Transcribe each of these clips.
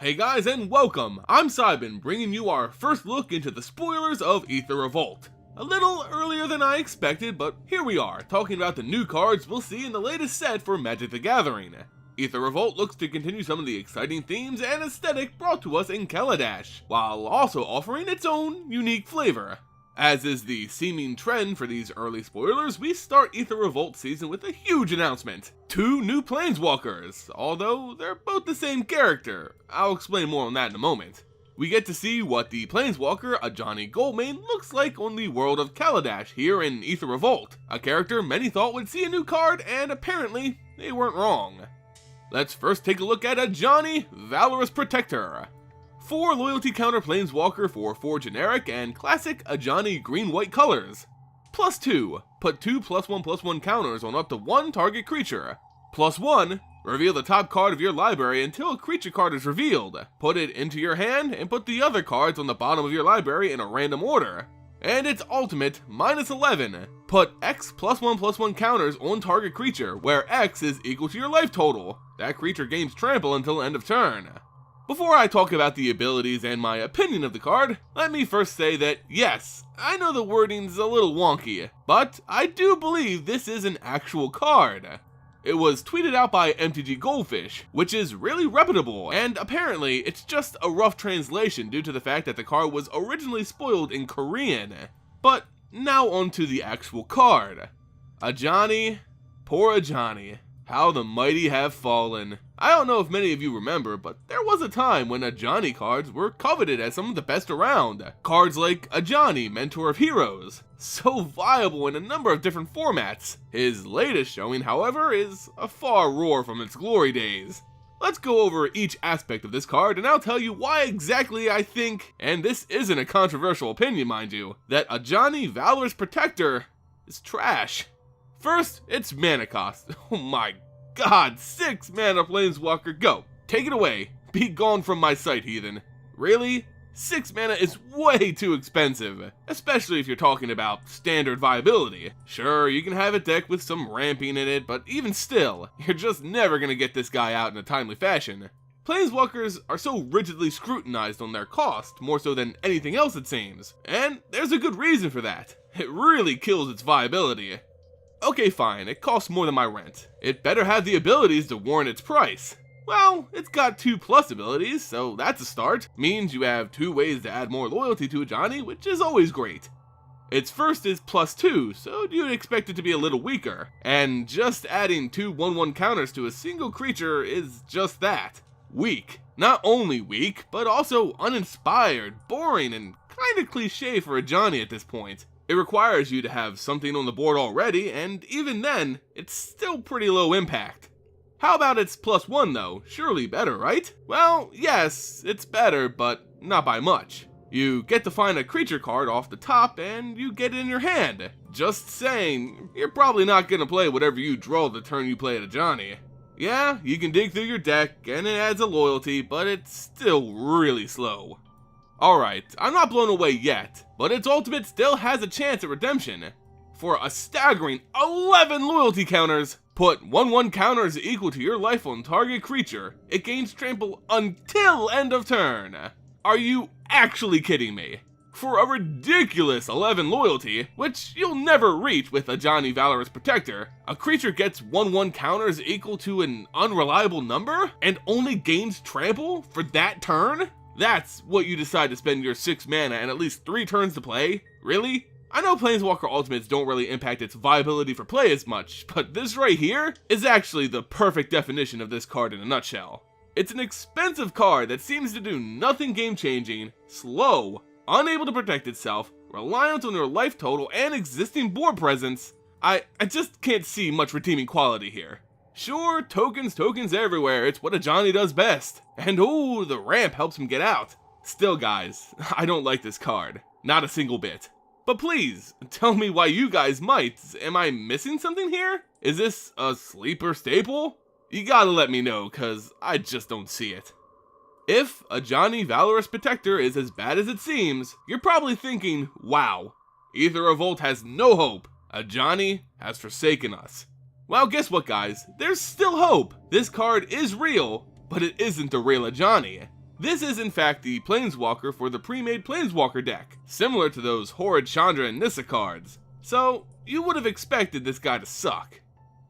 Hey guys, and welcome! I'm Simon, bringing you our first look into the spoilers of Aether Revolt. A little earlier than I expected, but here we are, talking about the new cards we'll see in the latest set for Magic the Gathering. Aether Revolt looks to continue some of the exciting themes and aesthetic brought to us in Kaladesh, while also offering its own unique flavor. As is the seeming trend for these early spoilers, we start Aether Revolt season with a huge announcement. 2 new Planeswalkers, although they're both the same character. I'll explain more on that in a moment. We get to see what the Planeswalker Ajani Goldmane looks like on the world of Kaladesh here in Aether Revolt, a character many thought would see a new card, and apparently they weren't wrong. Let's first take a look at Ajani Valorous Protector. 4 loyalty counter Planeswalker for 4 generic and classic Ajani green-white colors. +2, put 2 +1/+1 counters on up to 1 target creature. +1, reveal the top card of your library until a creature card is revealed. Put it into your hand and put the other cards on the bottom of your library in a random order. And its ultimate, -11, put X +1/+1 counters on target creature, where X is equal to your life total. That creature gains trample until end of turn. Before I talk about the abilities and my opinion of the card, let me first say that yes, I know the wording's a little wonky, but I do believe this is an actual card. It was tweeted out by MTG Goldfish, which is really reputable, and apparently it's just a rough translation due to the fact that the card was originally spoiled in Korean. But now onto the actual card. Ajani, poor Ajani. How the mighty have fallen. I don't know if many of you remember, but there was a time when Ajani cards were coveted as some of the best around. Cards like Ajani, Mentor of Heroes, so viable in a number of different formats. His latest showing, however, is a far roar from its glory days. Let's go over each aspect of this card, and I'll tell you why exactly I think, and this isn't a controversial opinion mind you, that Ajani Valorous Protector is trash. First, its mana cost. Oh my god, 6 mana Planeswalker, go! Take it away. Be gone from my sight, heathen. Really? 6 mana is way too expensive, especially if you're talking about standard viability. Sure, you can have a deck with some ramping in it, but even still, you're just never gonna get this guy out in a timely fashion. Planeswalkers are so rigidly scrutinized on their cost, more so than anything else it seems, and there's a good reason for that. It really kills its viability. Okay fine, it costs more than my rent. It better have the abilities to warrant its price. Well, it's got 2+ abilities, so that's a start. Means you have 2 ways to add more loyalty to Ajani, which is always great. Its first is +2, so you'd expect it to be a little weaker. And just adding 2 1/1 counters to a single creature is just that. Weak. Not only weak, but also uninspired, boring, and kinda cliche for Ajani at this point. It requires you to have something on the board already, and even then, it's still pretty low impact. How about its +1 though? Surely better, right? Well, yes, it's better, but not by much. You get to find a creature card off the top, and you get it in your hand. Just saying, you're probably not gonna play whatever you draw the turn you play at Ajani. Yeah, you can dig through your deck, and it adds a loyalty, but it's still really slow. Alright, I'm not blown away yet, but its ultimate still has a chance at redemption. For a staggering 11 loyalty counters, put 1/1 counters equal to your life on target creature. It gains trample until end of turn. Are you actually kidding me? For a ridiculous 11 loyalty, which you'll never reach with Ajani Valorous Protector, a creature gets 1/1 counters equal to an unreliable number, and only gains trample for that turn? That's what you decide to spend your 6 mana and at least 3 turns to play? Really? I know Planeswalker Ultimates don't really impact its viability for play as much, but this right here is actually the perfect definition of this card in a nutshell. It's an expensive card that seems to do nothing game-changing, slow, unable to protect itself, reliant on your life total and existing board presence. I just can't see much redeeming quality here. Sure, tokens everywhere, it's what Ajani does best. And ooh, the ramp helps him get out. Still guys, I don't like this card. Not a single bit. But please, tell me why you guys might. Am I missing something here? Is this a sleeper staple? You gotta let me know, cause I just don't see it. If Ajani Valorous Protector is as bad as it seems, you're probably thinking, wow, Aether Revolt has no hope. Ajani has forsaken us. Well, guess what guys, there's still hope. This card is real, but it isn't the real Ajani. This is in fact the Planeswalker for the pre-made Planeswalker deck, similar to those horrid Chandra and Nissa cards. So, you would have expected this guy to suck.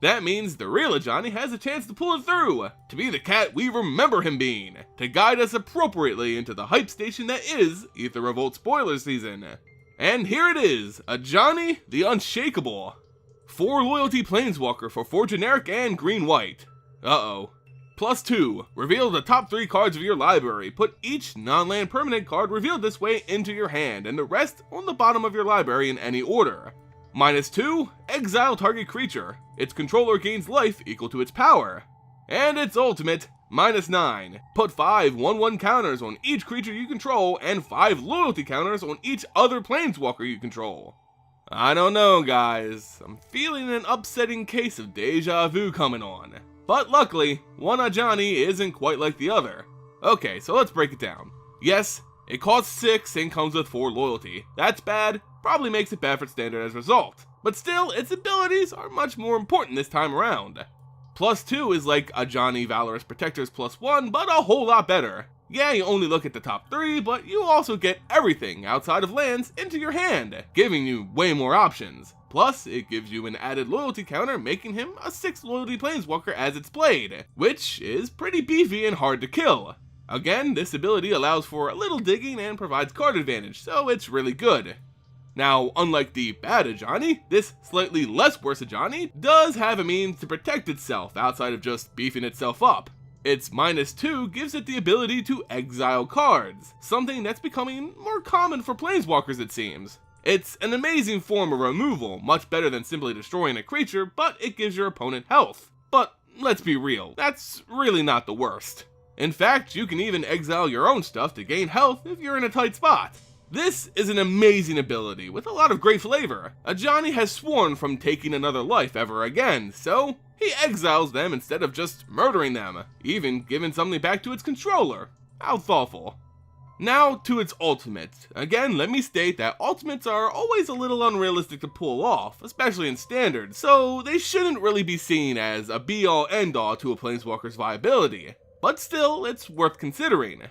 That means the real Ajani has a chance to pull it through, to be the cat we remember him being, to guide us appropriately into the hype station that is Aether Revolt Spoilers season. And here it is, Ajani the Unshakable. 4 loyalty Planeswalker for 4 generic and green-white. Uh-oh. +2, reveal the top 3 cards of your library. Put each non-land permanent card revealed this way into your hand, and the rest on the bottom of your library in any order. -2, exile target creature. Its controller gains life equal to its power. And its ultimate, -9. Put 5 1/1 counters on each creature you control, and 5 loyalty counters on each other Planeswalker you control. I don't know, guys. I'm feeling an upsetting case of deja vu coming on. But luckily, one Ajani isn't quite like the other. Okay, so let's break it down. Yes, it costs 6 and comes with 4 loyalty. That's bad, probably makes it bad for standard as a result. But still, its abilities are much more important this time around. +2 is like Ajani Valorous Protectors +1, but a whole lot better. Yeah, you only look at the top 3, but you also get everything outside of lands into your hand, giving you way more options. Plus, it gives you an added loyalty counter, making him a 6 loyalty Planeswalker as it's played, which is pretty beefy and hard to kill. Again, this ability allows for a little digging and provides card advantage, so it's really good. Now, unlike the bad Ajani, this slightly less worse Ajani does have a means to protect itself outside of just beefing itself up. Its -2 gives it the ability to exile cards, something that's becoming more common for Planeswalkers it seems. It's an amazing form of removal, much better than simply destroying a creature, but it gives your opponent health. But let's be real, that's really not the worst. In fact, you can even exile your own stuff to gain health if you're in a tight spot. This is an amazing ability with a lot of great flavor. Ajani has sworn from taking another life ever again, so he exiles them instead of just murdering them, even giving something back to its controller. How thoughtful. Now to its ultimate. Again, let me state that ultimates are always a little unrealistic to pull off, especially in standard, so they shouldn't really be seen as a be-all end-all to a Planeswalker's viability. But still, it's worth considering.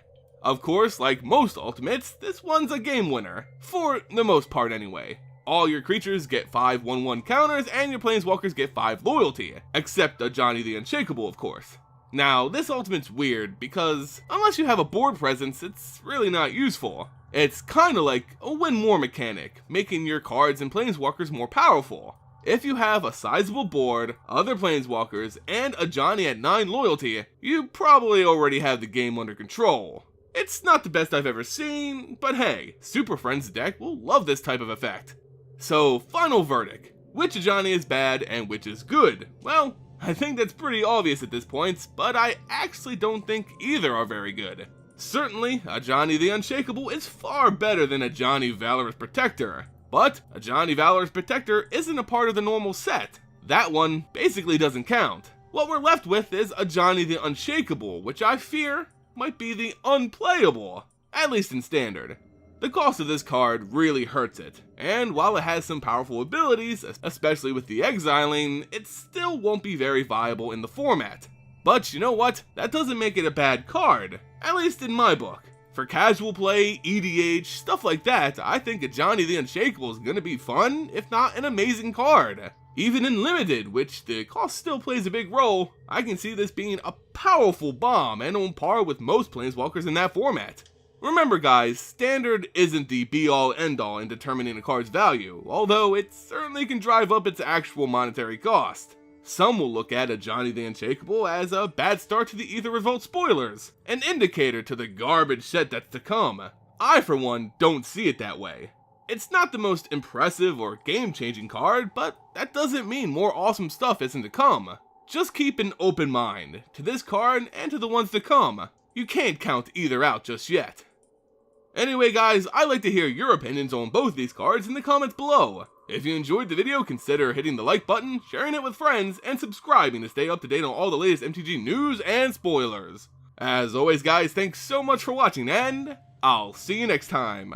Of course, like most ultimates, this one's a game winner. For the most part anyway. All your creatures get 5 1/1 counters and your Planeswalkers get 5 loyalty. Except Ajani the Unshakable, of course. Now, this ultimate's weird because unless you have a board presence, it's really not useful. It's kinda like a win more mechanic, making your cards and Planeswalkers more powerful. If you have a sizable board, other Planeswalkers, and Ajani at 9 loyalty, you probably already have the game under control. It's not the best I've ever seen, but hey, Super Friends deck will love this type of effect. So, final verdict. Which Ajani is bad and which is good? Well, I think that's pretty obvious at this point, but I actually don't think either are very good. Certainly, Ajani the Unshakable is far better than Ajani Valorous Protector. But Ajani Valorous Protector isn't a part of the normal set. That one basically doesn't count. What we're left with is Ajani the Unshakable, which I fear might be the unplayable, at least in standard. The cost of this card really hurts it, and while it has some powerful abilities, especially with the exiling, it still won't be very viable in the format. But you know what? That doesn't make it a bad card, at least in my book. For casual play, EDH, stuff like that, I think Ajani the Unshakable is gonna be fun, if not an amazing card. Even in Limited, which the cost still plays a big role, I can see this being a powerful bomb and on par with most Planeswalkers in that format. Remember guys, Standard isn't the be-all end-all in determining a card's value, although it certainly can drive up its actual monetary cost. Some will look at Ajani the Unshakable as a bad start to the Aether Revolt Spoilers, an indicator to the garbage set that's to come. I, for one, don't see it that way. It's not the most impressive or game-changing card, but that doesn't mean more awesome stuff isn't to come. Just keep an open mind to this card and to the ones to come. You can't count either out just yet. Anyway guys, I'd like to hear your opinions on both these cards in the comments below. If you enjoyed the video, consider hitting the like button, sharing it with friends, and subscribing to stay up to date on all the latest MTG news and spoilers. As always guys, thanks so much for watching, and I'll see you next time.